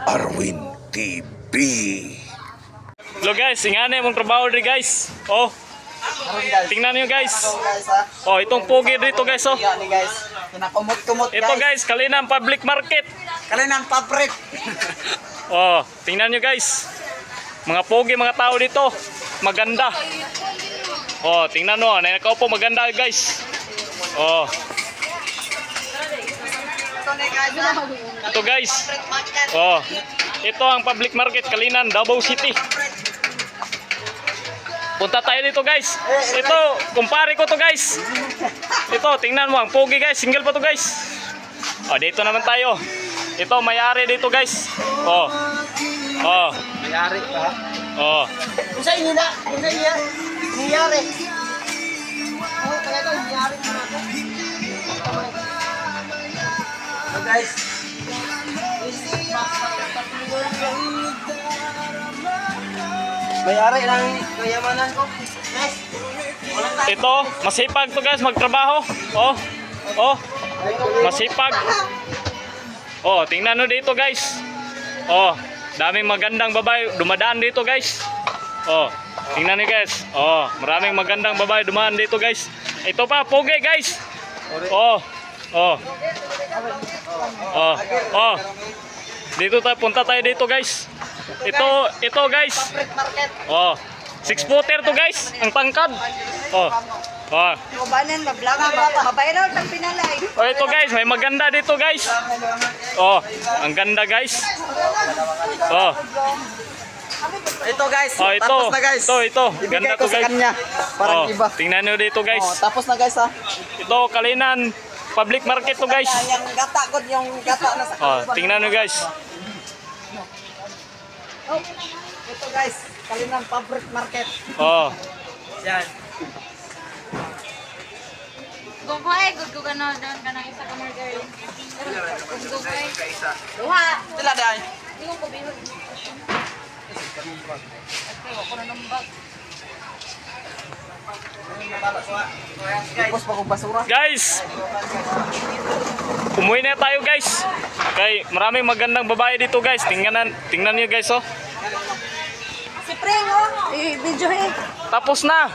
Arwin TV. Hello guys, ingane mong trabaho diri guys. Oh. Tingnan niyo guys. Oh, itong pogi dito guys oh. Yan guys. Kinakumot-kumot guys. Ito guys, Kalinang Public Market. Kalinang fabric. Oh, tingnan niyo guys. Mga pogi mga tao dito. Maganda. Oh, tingnan mo, nakaupo maganda guys. Oh. Ito guys. Oh. Ito ang public market Kalinan, Davao City. Punta tayo dito guys. Ito, kumpare ko to guys. Ito, tingnan mo, ang pogi guys. Single pa to guys. Oh, dito naman tayo. Ito, may-ari dito guys. Oh. Oh. Mayari pa. Oh. Unsa inina? Unsa iya? Niyari. Oh, kaya to niyari na ako. So guys. Mayari lang kayamanan ko. Guys. Ito, masipag to guys magtrabaho. Oh. Oh. Masipag. Oh, tingnan nyo dito guys. Oh, daming magandang babae dumadaan dito guys. Oh, tingnan nyo guys. Oh, maraming magandang babae dumaan dito guys. Ito pa, pogi guys. Oh. Oh. Oh. Oh. Dito tayo, punta tayo dito guys. Ito guys. Oh. 6-footer to guys, ang tangkad. Oh. Oh. Kubanan, mablaga, mabayraw, tang pinalay. Oh, ito guys, may maganda dito guys. Oh, ang ganda guys. Oh. Ito guys. Oh, ito. Tapos na guys. Ito. Ibigay Ganda ko to sa guys. kanya. Parang Oh, iba. tingnan nyo dito guys. Oh, tapos na guys ha. Ito, Kalinan Public Market to guys. Yung gata ko, yung gata na sa Oh, tingnan nyo guys. Oh, ito guys, Kalinang Fabric Market. Oh. Yan. Gugay, gugugan na doon ka ng isa ka margarine. Gugay. Duha. Sila dahil. Hindi ko kubihon. Okay, wako na ng bag. Tapos pa kong basura. Guys. Umuwi na tayo guys. Okay, maraming magandang babae dito guys. Tingnan niyo guys oh. Si Pring, oh. I-video eh. Tapos na.